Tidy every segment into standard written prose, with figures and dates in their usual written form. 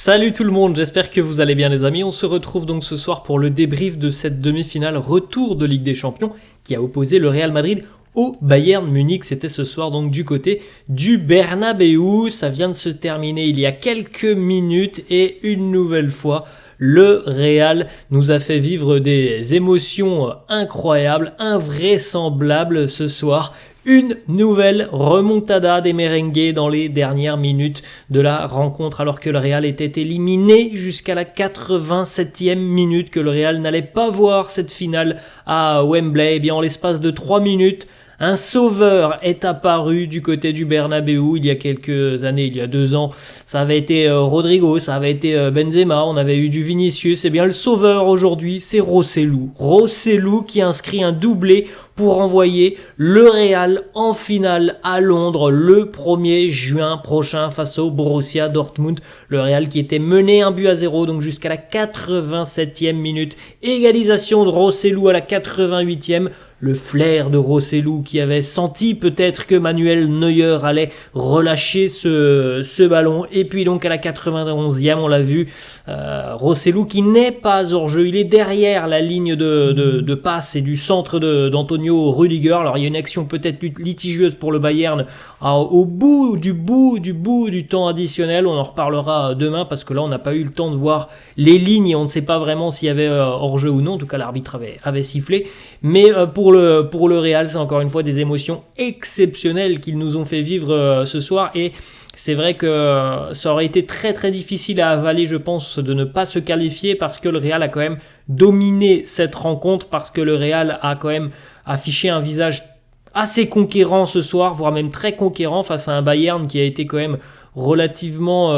Salut tout le monde, j'espère que vous allez bien les amis. On se retrouve donc ce soir pour le débrief de cette demi-finale retour de Ligue des Champions qui a opposé le Real Madrid au Bayern Munich. C'était ce soir donc du côté du Bernabéu. Ça vient de se terminer il y a quelques minutes et une nouvelle fois, le Real nous a fait vivre des émotions incroyables, invraisemblables ce soir. Une nouvelle remontada des merengues dans les dernières minutes de la rencontre alors que le Real était éliminé jusqu'à la 87e minute, que le Real n'allait pas voir cette finale à Wembley. Et bien en l'espace de 3 minutes, un sauveur est apparu du côté du Bernabéu. Il y a quelques années, il y a 2 ans, ça avait été Rodrigo, ça avait été Benzema, on avait eu du Vinicius. Et bien le sauveur aujourd'hui, c'est Rosselló. Rosselló qui inscrit un doublé pour envoyer le Real en finale à Londres le 1er juin prochain face au Borussia Dortmund. Le Real qui était mené 1-0 donc jusqu'à la 87e minute. Égalisation de Rosselló à la 88e. Le flair de Rosselló qui avait senti peut-être que Manuel Neuer allait relâcher ce ballon. Et puis donc à la 91e, on l'a vu, Rosselló qui n'est pas hors jeu. Il est derrière la ligne de passe et du centre d'Antonio Rüdiger. Alors il y a une action peut-être litigieuse pour le Bayern au bout du temps additionnel. On en reparlera demain parce que là on n'a pas eu le temps de voir les lignes et on ne sait pas vraiment s'il y avait hors jeu ou non. En tout cas l'arbitre avait sifflé. Mais pour le Real, c'est encore une fois des émotions exceptionnelles qu'ils nous ont fait vivre ce soir. Et c'est vrai que ça aurait été très très difficile à avaler, je pense, de ne pas se qualifier parce que le Real a quand même dominé cette rencontre, parce que le Real a quand même affiché un visage assez conquérant ce soir, voire même très conquérant face à un Bayern qui a été quand même relativement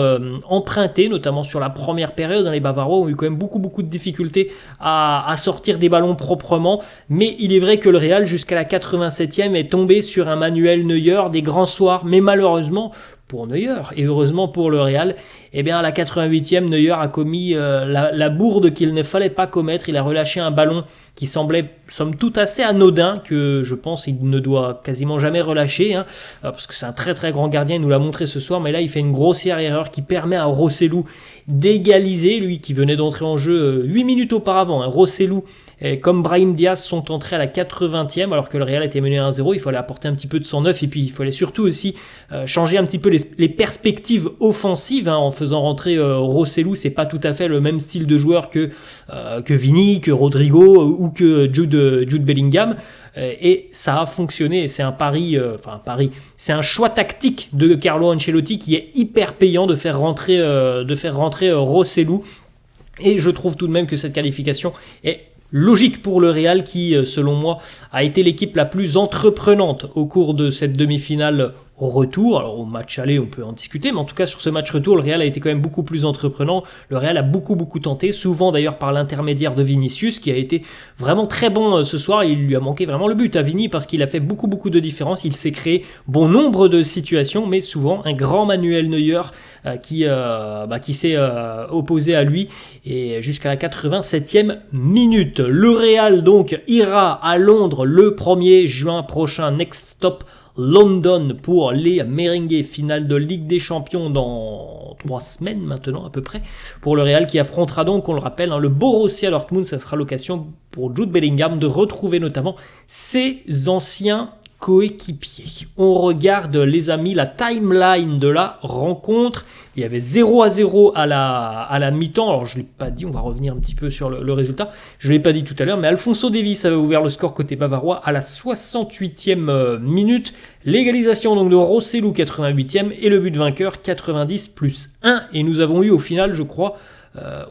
emprunté, notamment sur la première période. Les Bavarois ont eu quand même beaucoup de difficultés à sortir des ballons proprement, mais il est vrai que le Real jusqu'à la 87e est tombé sur un Manuel Neuer des grands soirs, mais malheureusement pour Neuer et heureusement pour le Real, eh bien à la 88e, Neuer a commis la bourde qu'il ne fallait pas commettre. Il a relâché un ballon qui semblait somme toute assez anodin, que je pense il ne doit quasiment jamais relâcher, parce que c'est un très très grand gardien, il nous l'a montré ce soir, mais là il fait une grossière erreur qui permet à Rosselló d'égaliser, lui qui venait d'entrer en jeu 8 minutes auparavant. Rosselló comme Brahim Diaz sont entrés à la 80e alors que le Real était mené 1-0. Il fallait apporter un petit peu de sang neuf et puis il fallait surtout aussi changer un petit peu les perspectives offensives, en faisant rentrer Rosselló. C'est pas tout à fait le même style de joueur que Vini, que Rodrigo ou que Jude Bellingham. Et ça a fonctionné, c'est un pari, c'est un choix tactique de Carlo Ancelotti qui est hyper payant de faire rentrer Rosselló. Et je trouve tout de même que cette qualification est logique pour le Real qui, selon moi, a été l'équipe la plus entreprenante au cours de cette demi-finale retour. Alors au match aller on peut en discuter, mais en tout cas sur ce match retour le Real a été quand même beaucoup plus entreprenant. Le Real a beaucoup tenté, souvent d'ailleurs par l'intermédiaire de Vinicius qui a été vraiment très bon ce soir. Il lui a manqué vraiment le but à Vini parce qu'il a fait beaucoup de différence. Il s'est créé bon nombre de situations, mais souvent un grand Manuel Neuer qui s'est opposé à lui, et jusqu'à la 87e minute. Le Real donc ira à Londres le 1er juin prochain. Next stop London pour les merengues, finale de Ligue des Champions dans 3 semaines maintenant à peu près, pour le Real qui affrontera donc, on le rappelle, le Borussia Dortmund. Ça sera l'occasion pour Jude Bellingham de retrouver notamment ses anciens coéquipiers. On regarde les amis la timeline de la rencontre. Il y avait 0-0 à la mi-temps. Alors je ne l'ai pas dit, on va revenir un petit peu sur le résultat. Je ne l'ai pas dit tout à l'heure, mais Alphonso Davies avait ouvert le score côté bavarois à la 68e minute. L'égalisation donc de Rosselló 88e et le but vainqueur 90+1. Et nous avons eu au final, je crois,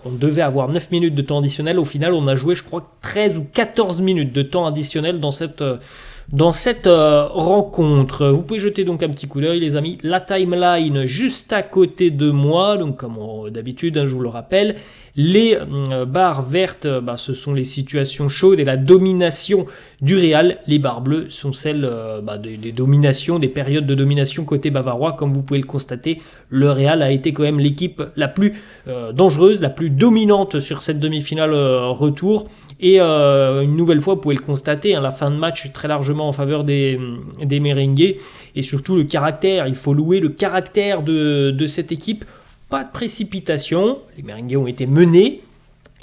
on devait avoir 9 minutes de temps additionnel. Au final, on a joué, je crois, 13 ou 14 minutes de temps additionnel dans cette rencontre. Vous pouvez jeter donc un petit coup d'œil les amis, la timeline juste à côté de moi, donc comme d'habitude, je vous le rappelle, les barres vertes, ce sont les situations chaudes et la domination du Real. Les barres bleues sont celles des dominations, des périodes de domination côté bavarois. Comme vous pouvez le constater, le Real a été quand même l'équipe la plus dangereuse, la plus dominante sur cette demi-finale retour. Et une nouvelle fois, vous pouvez le constater, la fin de match très largement en faveur des merengues. Et surtout le caractère, il faut louer le caractère de cette équipe. pas de précipitation, les Merengues ont été menés.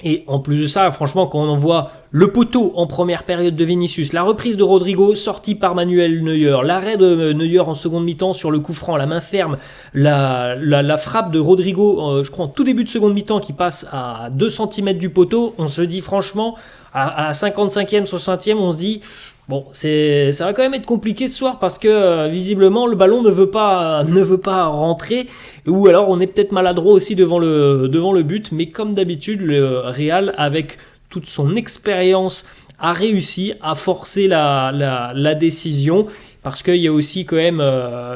Et en plus de ça, franchement, quand on voit le poteau en première période de Vinicius, la reprise de Rodrigo sortie par Manuel Neuer, l'arrêt de Neuer en seconde mi-temps sur le coup franc, la main ferme, la frappe de Rodrigo, je crois en tout début de seconde mi-temps qui passe à 2 cm du poteau, on se dit franchement, à la 55e, 60e, on se dit... Bon, ça va quand même être compliqué ce soir parce que visiblement le ballon ne veut pas rentrer, ou alors on est peut-être maladroit aussi devant le but, mais comme d'habitude le Real avec toute son expérience a réussi à forcer la décision, parce qu'il y a aussi quand même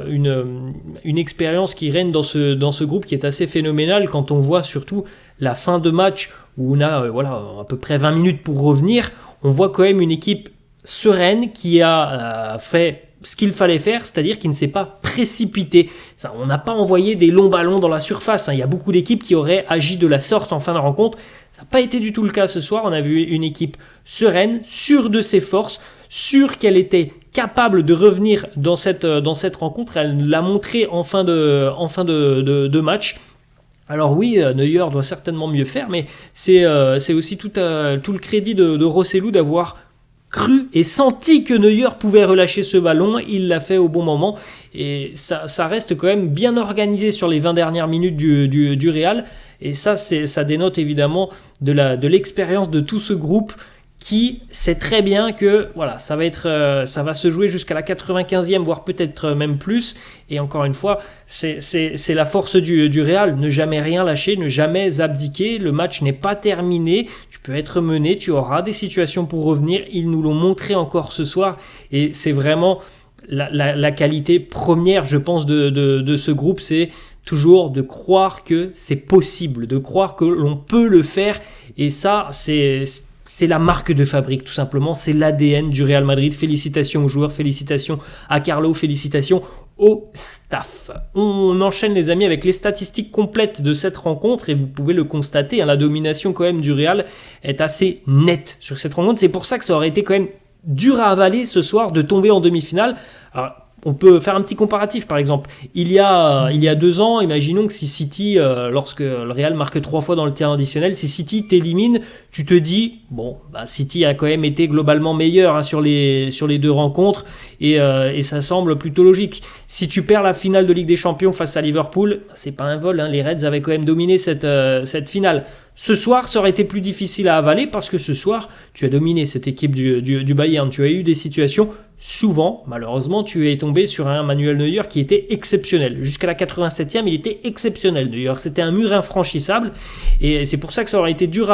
une expérience qui règne dans ce groupe qui est assez phénoménale quand on voit surtout la fin de match où on a à peu près 20 minutes pour revenir, on voit quand même une équipe sereine qui a fait ce qu'il fallait faire, c'est-à-dire qu'il ne s'est pas précipité. On n'a pas envoyé des longs ballons dans la surface. Il y a beaucoup d'équipes qui auraient agi de la sorte en fin de rencontre. Ça n'a pas été du tout le cas ce soir. On a vu une équipe sereine, sûre de ses forces, sûre qu'elle était capable de revenir dans cette rencontre. Elle l'a montré en fin de match. Alors oui, Neuer doit certainement mieux faire, mais c'est aussi tout le crédit de Rosselló d'avoir cru et senti que Neuer pouvait relâcher ce ballon. Il l'a fait au bon moment et ça reste quand même bien organisé sur les 20 dernières minutes du Real, et ça dénote évidemment de l'expérience de tout ce groupe qui sait très bien que ça va se jouer jusqu'à la 95e, voire peut-être même plus. Et encore une fois, c'est la force du Real, ne jamais rien lâcher, ne jamais abdiquer. Le match n'est pas terminé, tu peux être mené, tu auras des situations pour revenir. Ils nous l'ont montré encore ce soir, et c'est vraiment la qualité première, je pense, de ce groupe, c'est toujours de croire que c'est possible, de croire que l'on peut le faire. Et ça, c'est la marque de fabrique, tout simplement. C'est l'ADN du Real Madrid. Félicitations aux joueurs, félicitations à Carlo, félicitations au staff. On enchaîne, les amis, avec les statistiques complètes de cette rencontre, et vous pouvez le constater, la domination quand même du Real est assez nette sur cette rencontre. C'est pour ça que ça aurait été quand même dur à avaler ce soir de tomber en demi-finale. Alors, on peut faire un petit comparatif, par exemple. Il y a 2 ans, imaginons que si City, lorsque le Real marque 3 fois dans le temps additionnel, si City t'élimine, tu te dis, City a quand même été globalement meilleur sur les 2 rencontres, et ça semble plutôt logique. Si tu perds la finale de Ligue des Champions face à Liverpool, c'est pas un vol, les Reds avaient quand même dominé cette finale. Ce soir, ça aurait été plus difficile à avaler parce que ce soir, tu as dominé cette équipe du Bayern. Tu as eu des situations, souvent, malheureusement, tu es tombé sur un Manuel Neuer qui était exceptionnel. Jusqu'à la 87e, il était exceptionnel, Neuer. C'était un mur infranchissable, et c'est pour ça que ça aurait été dur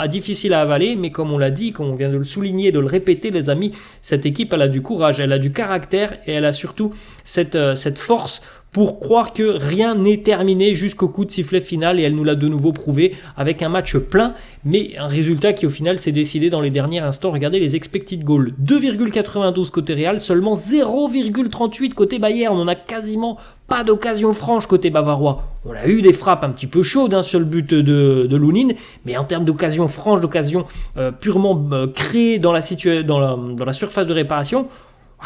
difficile à avaler. Mais comme on l'a dit, comme on vient de le souligner, de le répéter, les amis, cette équipe, elle a du courage, elle a du caractère, et elle a surtout cette force pour croire que rien n'est terminé jusqu'au coup de sifflet final, et elle nous l'a de nouveau prouvé avec un match plein, mais un résultat qui au final s'est décidé dans les derniers instants. Regardez les expected goals, 2,92 côté Real, seulement 0,38 côté Bayern. On n'a quasiment pas d'occasion franche côté bavarois. On a eu des frappes un petit peu chaudes sur le but de Lunin, mais en termes d'occasion franche, d'occasion purement créée dans la surface de réparation,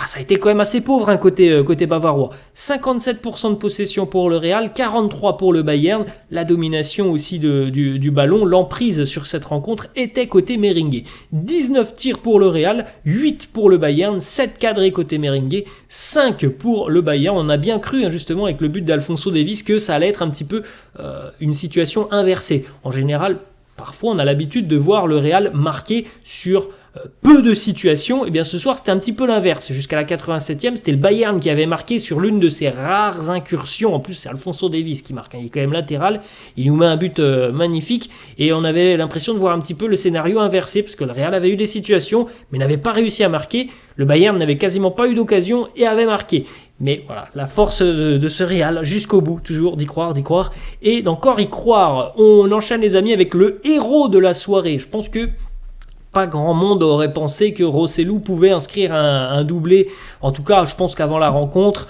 ça a été quand même assez pauvre côté bavarois. 57% de possession pour le Real, 43% pour le Bayern. La domination aussi du ballon, l'emprise sur cette rencontre était côté merengue. 19 tirs pour le Real, 8 pour le Bayern, 7 cadrés côté merengue, 5 pour le Bayern. On a bien cru justement avec le but d'Alphonso Davies que ça allait être un petit peu une situation inversée. En général, parfois on a l'habitude de voir le Real marquer sur peu de situations. Et bien ce soir c'était un petit peu l'inverse. Jusqu'à la 87e, c'était le Bayern qui avait marqué sur l'une de ses rares incursions. En plus c'est Alphonso Davies qui marque, il est quand même latéral, il nous met un but magnifique, et on avait l'impression de voir un petit peu le scénario inversé, parce que le Real avait eu des situations mais n'avait pas réussi à marquer. Le Bayern n'avait quasiment pas eu d'occasion et avait marqué. Mais voilà, la force de ce Real jusqu'au bout, toujours d'y croire, et d'encore y croire. On enchaîne, les amis, avec le héros de la soirée. Je pense que pas grand monde aurait pensé que Rosselló pouvait inscrire un doublé. En tout cas, je pense qu'avant la rencontre,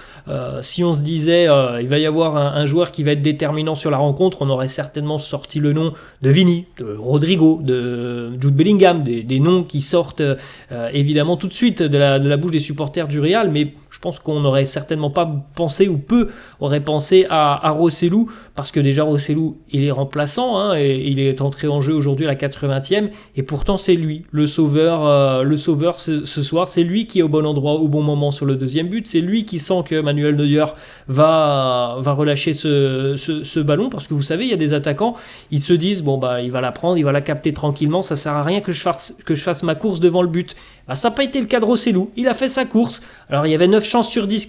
si on se disait il va y avoir un joueur qui va être déterminant sur la rencontre, on aurait certainement sorti le nom de Vini, de Rodrigo, de Jude Bellingham, des noms qui sortent évidemment tout de suite de la bouche des supporters du Real, mais je pense qu'on n'aurait certainement pas pensé, ou peu aurait pensé à Rosselló, parce que déjà Rossellou, il est remplaçant, hein, et il est entré en jeu aujourd'hui à la 80e, et pourtant c'est lui, le sauveur ce soir, c'est lui qui est au bon endroit, au bon moment sur le deuxième but, c'est lui qui sent que Manuel Neuer va relâcher ce ballon, parce que vous savez, il y a des attaquants, ils se disent, bon bah il va la prendre, il va la capter tranquillement, ça sert à rien que je fasse ma course devant le but. Bah, ça n'a pas été le cas de Rossellou, il a fait sa course. Alors il y avait 9 chances sur 10,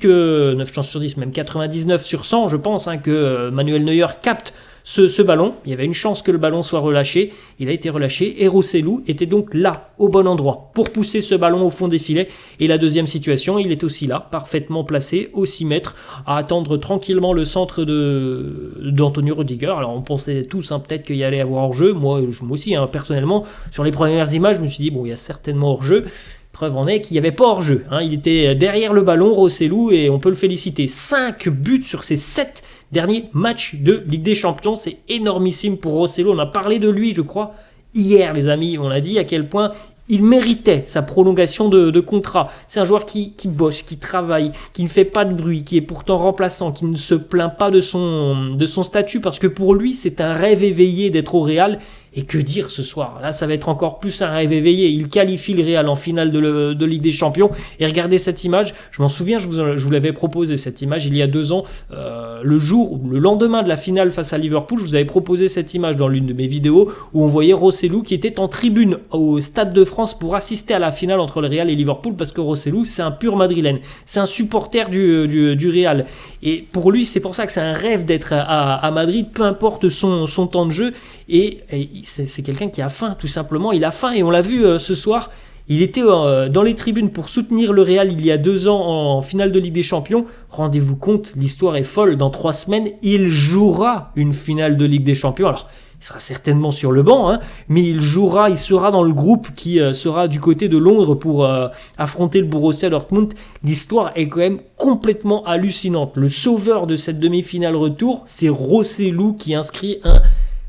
même 99 sur 100 je pense, hein, que Manuel Neuer capte ce ballon. Il y avait une chance que le ballon soit relâché, il a été relâché et Rossellou était donc là, au bon endroit, pour pousser ce ballon au fond des filets. Et la deuxième situation, il est aussi là, parfaitement placé, au 6 mètres, à attendre tranquillement le centre d'Antonio Rudiger. Alors on pensait tous, hein, peut-être qu'il y allait avoir hors-jeu, moi aussi, hein, personnellement, sur les premières images, je me suis dit, bon, il y a certainement hors-jeu. Preuve en est qu'il n'y avait pas hors-jeu, hein. Il était derrière le ballon, Rossellou, et on peut le féliciter. 5 buts sur ses 7 derniers matchs de Ligue des Champions, c'est énormissime pour Rossellou. On a parlé de lui, je crois, hier, les amis. On a dit à quel point il méritait sa prolongation de contrat. C'est un joueur qui bosse, qui travaille, qui ne fait pas de bruit, qui est pourtant remplaçant, qui ne se plaint pas de son statut, parce que pour lui, c'est un rêve éveillé d'être au Real. Et que dire ce soir? Là, ça va être encore plus un rêve éveillé. Il qualifie le Real en finale de Ligue des Champions. Et regardez cette image. Je m'en souviens, je vous l'avais proposé cette image il y a 2 ans. Le lendemain de la finale face à Liverpool, je vous avais proposé cette image dans l'une de mes vidéos où on voyait Rossellou qui était en tribune au Stade de France pour assister à la finale entre le Real et Liverpool, parce que Rossellou, c'est un pur madrilène. C'est un supporter du Real. Et pour lui, c'est pour ça que c'est un rêve d'être à Madrid, peu importe son temps de jeu. Et c'est quelqu'un qui a faim, tout simplement. Il a faim, et on l'a vu ce soir. Il était dans les tribunes pour soutenir le Real il y a 2 ans en finale de Ligue des Champions. Rendez-vous compte, l'histoire est folle. Dans 3 semaines, il jouera une finale de Ligue des Champions. Alors, il sera certainement sur le banc, hein, mais il sera dans le groupe qui sera du côté de Londres pour affronter le Borussia Dortmund. L'histoire est quand même complètement hallucinante. Le sauveur de cette demi-finale retour, c'est Rossellou qui inscrit un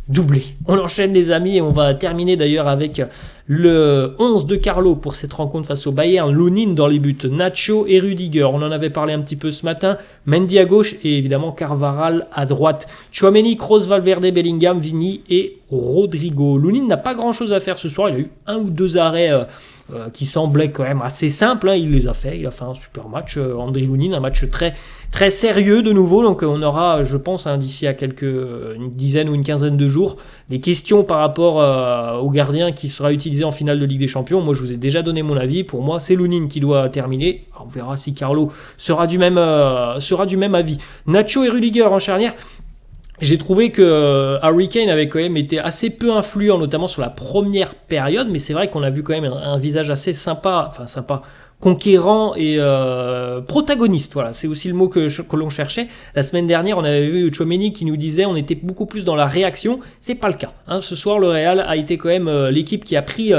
doublé. On enchaîne, les amis, et on va terminer d'ailleurs avec le 11 de Carlo pour cette rencontre face au Bayern. Lunin dans les buts, Nacho et Rudiger, on en avait parlé un petit peu ce matin. Mendy à gauche et évidemment Carvajal à droite. Tchouaméni, Kroos, Valverde, Bellingham, Vini et Rodrigo. Lunin n'a pas grand chose à faire ce soir, il a eu 1 ou 2 arrêts qui semblaient quand même assez simples, hein. Il les a fait, il a fait un super match, André Lunin, un match très très sérieux de nouveau. Donc on aura, je pense, hein, d'ici à une dizaine ou une quinzaine de jours, des questions par rapport au gardien qui sera utilisé en finale de Ligue des Champions. Moi, je vous ai déjà donné mon avis. Pour moi, c'est Lunin qui doit terminer. On verra si Carlo sera du même avis. Nacho et Rudiger en charnière. J'ai trouvé que Harry Kane avait quand même été assez peu influent, notamment sur la première période, mais c'est vrai qu'on a vu quand même un visage assez sympa, conquérant et protagoniste. Voilà, c'est aussi le mot que l'on cherchait. La semaine dernière, on avait vu Tchouaméni qui nous disait on était beaucoup plus dans la réaction. C'est pas le cas, hein. Ce soir, le Real a été quand même l'équipe qui a pris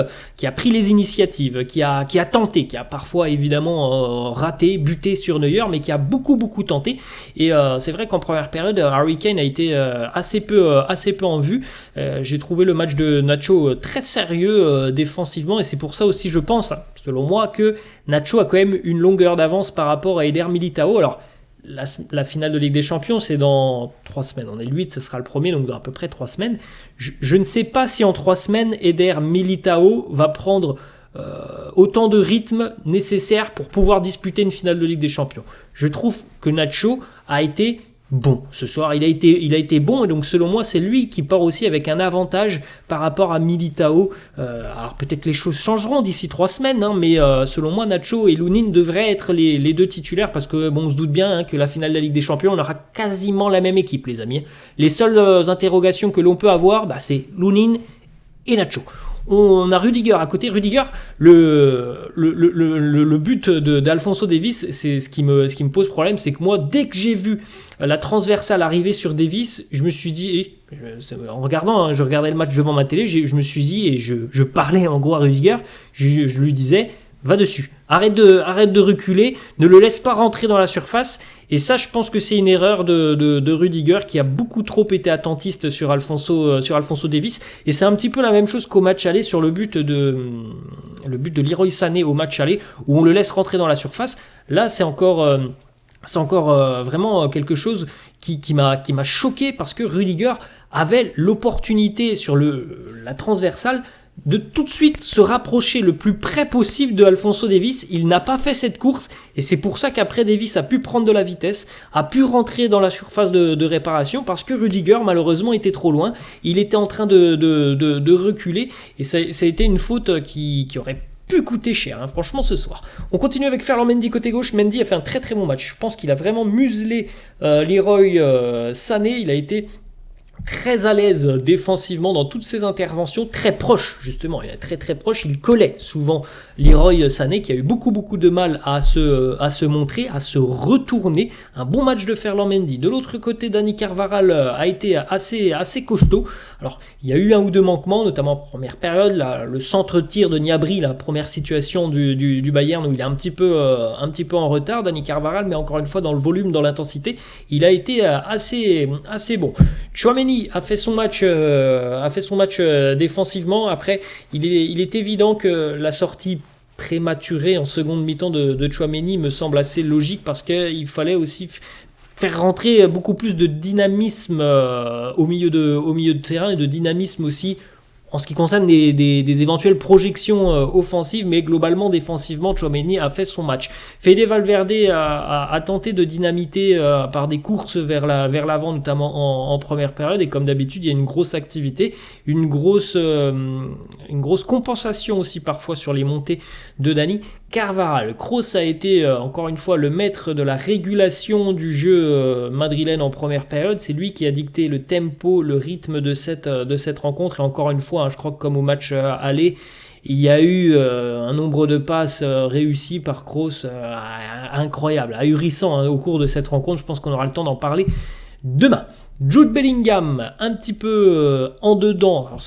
les initiatives, qui a tenté, qui a parfois évidemment raté, buté sur Neuer, mais qui a beaucoup tenté. Et c'est vrai qu'en première période, Harry Kane a été assez peu en vue. J'ai trouvé le match de Nacho très sérieux défensivement, et c'est pour ça aussi, je pense, hein, selon moi, que Nacho a quand même une longueur d'avance par rapport à Eder Militao. Alors, la finale de Ligue des Champions, c'est dans 3 semaines. On est le 8, ce sera le premier, donc dans à peu près 3 semaines. Je ne sais pas si en 3 semaines, Eder Militao va prendre autant de rythme nécessaire pour pouvoir disputer une finale de Ligue des Champions. Je trouve que Nacho a été bon. Ce soir, il a été bon, et donc selon moi, c'est lui qui part aussi avec un avantage par rapport à Militao. Alors peut-être les choses changeront d'ici 3 semaines, hein, mais selon moi, Nacho et Lunin devraient être les 2 titulaires, parce que bon, on se doute bien, hein, que la finale de la Ligue des Champions, on aura quasiment la même équipe, les amis. Les seules interrogations que l'on peut avoir, c'est Lunin et Nacho. On a Rudiger à côté. Rudiger, le but d'Alphonso Davies, c'est ce qui me pose problème, c'est que moi, dès que j'ai vu la transversale arriver sur Davies, je me suis dit, en regardant, hein, je regardais le match devant ma télé, je me suis dit, et je parlais en gros à Rudiger, je lui disais, va dessus, arrête de reculer, ne le laisse pas rentrer dans la surface. Et ça, je pense que c'est une erreur de Rudiger, qui a beaucoup trop été attentiste sur Alphonso Davies. Et c'est un petit peu la même chose qu'au match aller, sur le but de Leroy Sané au match aller, où on le laisse rentrer dans la surface. Là, c'est encore c'est encore vraiment quelque chose qui m'a choqué parce que Rudiger avait l'opportunité sur la transversale de tout de suite se rapprocher le plus près possible de Alphonso Davies. Il n'a pas fait cette course et c'est pour ça qu'après Davies a pu prendre de la vitesse, a pu rentrer dans la surface de réparation parce que Rudiger malheureusement était trop loin. Il était en train de reculer et ça a été une faute qui aurait pu coûter cher, hein, franchement, ce soir. On continue avec Ferland Mendy côté gauche. Mendy a fait un très très bon match. Je pense qu'il a vraiment muselé Leroy Sané. Il a été très à l'aise défensivement dans toutes ses interventions, très proche justement, il est très très proche, il collait souvent Leroy Sané qui a eu beaucoup de mal à se montrer, à se retourner. Un bon match de Ferland Mendy. De l'autre côté, Dani Carvajal a été assez costaud. Alors il y a eu un ou deux manquements, notamment en première période, le centre-tir de Gnabry, la première situation du Bayern où il est un petit peu en retard, Dani Carvajal, mais encore une fois dans le volume, dans l'intensité, il a été assez bon. Tchouaméni a fait son match défensivement. Après, il est évident que la sortie prématurée en seconde mi-temps de Tchouaméni me semble assez logique parce qu'il fallait aussi faire rentrer beaucoup plus de dynamisme au milieu de terrain et de dynamisme aussi en ce qui concerne des éventuelles projections offensives, mais globalement, défensivement, Tchouaméni a fait son match. Fede Valverde a tenté de dynamiter par des courses vers l'avant, notamment en première période, et comme d'habitude, il y a une grosse activité, une grosse compensation aussi parfois sur les montées de Dani Carvajal. Kroos a été encore une fois le maître de la régulation du jeu madrilène en première période. C'est lui qui a dicté le tempo, le rythme de cette rencontre. Et encore une fois, je crois que comme au match aller, il y a eu un nombre de passes réussies par Kroos incroyable, ahurissant au cours de cette rencontre. Je pense qu'on aura le temps d'en parler demain. Jude Bellingham, un petit peu en dedans. Alors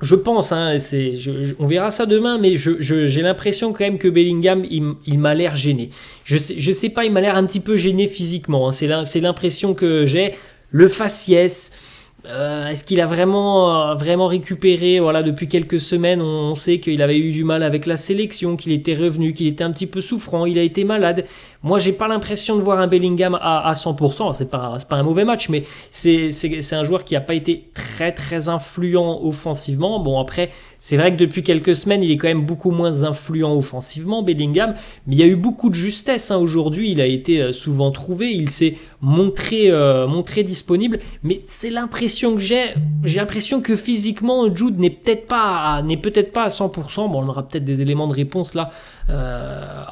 je pense, on verra ça demain, mais j'ai l'impression quand même que Bellingham, il m'a l'air gêné. Je sais pas, il m'a l'air un petit peu gêné physiquement. C'est l'impression que j'ai. Le faciès, est-ce qu'il a vraiment récupéré? Voilà, depuis quelques semaines, on sait qu'il avait eu du mal avec la sélection, qu'il était revenu, qu'il était un petit peu souffrant, il a été malade. Moi, j'ai pas l'impression de voir un Bellingham à 100%. C'est pas un mauvais match, mais c'est un joueur qui a pas été très influent offensivement. Bon, après, c'est vrai que depuis quelques semaines, il est quand même beaucoup moins influent offensivement, Bellingham, mais il y a eu beaucoup de justesse. Aujourd'hui, il a été souvent trouvé, il s'est montré disponible, mais c'est l'impression que j'ai l'impression que physiquement, Jude n'est peut-être pas à 100%. Bon, on aura peut-être des éléments de réponse là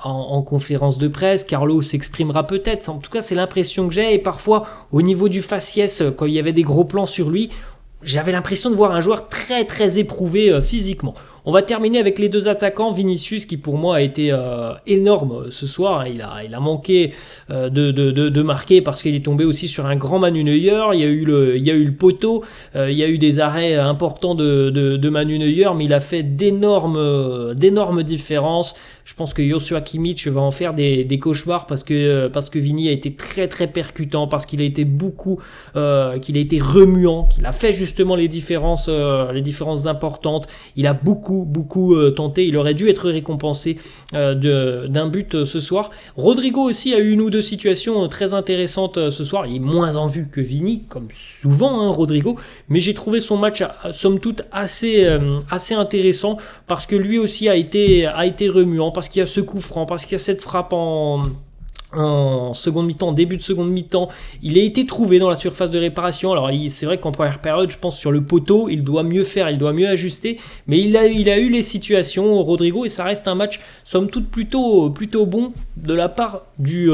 en conférence de presse. Carlo s'exprimera peut-être. En tout cas, c'est l'impression que j'ai. Et parfois, au niveau du faciès, quand il y avait des gros plans sur lui, j'avais l'impression de voir un joueur très éprouvé physiquement. On va terminer avec les deux attaquants. Vinicius, qui pour moi a été énorme ce soir. Il a manqué de marquer parce qu'il est tombé aussi sur un grand Manu Neuer. Il y a eu le poteau. Il y a eu des arrêts importants de Manu Neuer, mais il a fait d'énormes différences. Je pense que Joshua Kimmich va en faire des cauchemars parce que Vini a été très percutant, parce qu'il a été qu'il a été remuant, qu'il a fait justement les différences importantes. Il a beaucoup tenté. Il aurait dû être récompensé d'un but ce soir. Rodrigo aussi a eu une ou deux situations très intéressantes ce soir. Il est moins en vue que Vini, comme souvent Rodrigo, mais j'ai trouvé son match somme toute assez intéressant parce que lui aussi a été remuant, parce qu'il y a ce coup franc, parce qu'il y a cette frappe en seconde mi-temps, début de seconde mi-temps, il a été trouvé dans la surface de réparation. Alors c'est vrai qu'en première période, je pense sur le poteau, il doit mieux faire, il doit mieux ajuster, mais il a eu les situations, Rodrigo, et ça reste un match somme toute plutôt bon de la part du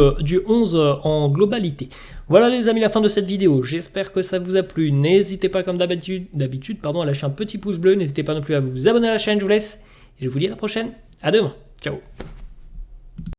11 en globalité. Voilà les amis, la fin de cette vidéo. J'espère que ça vous a plu. N'hésitez pas comme d'habitude à lâcher un petit pouce bleu. N'hésitez pas non plus à vous abonner à la chaîne. Je vous laisse et je vous dis à la prochaine. À demain. Ciao.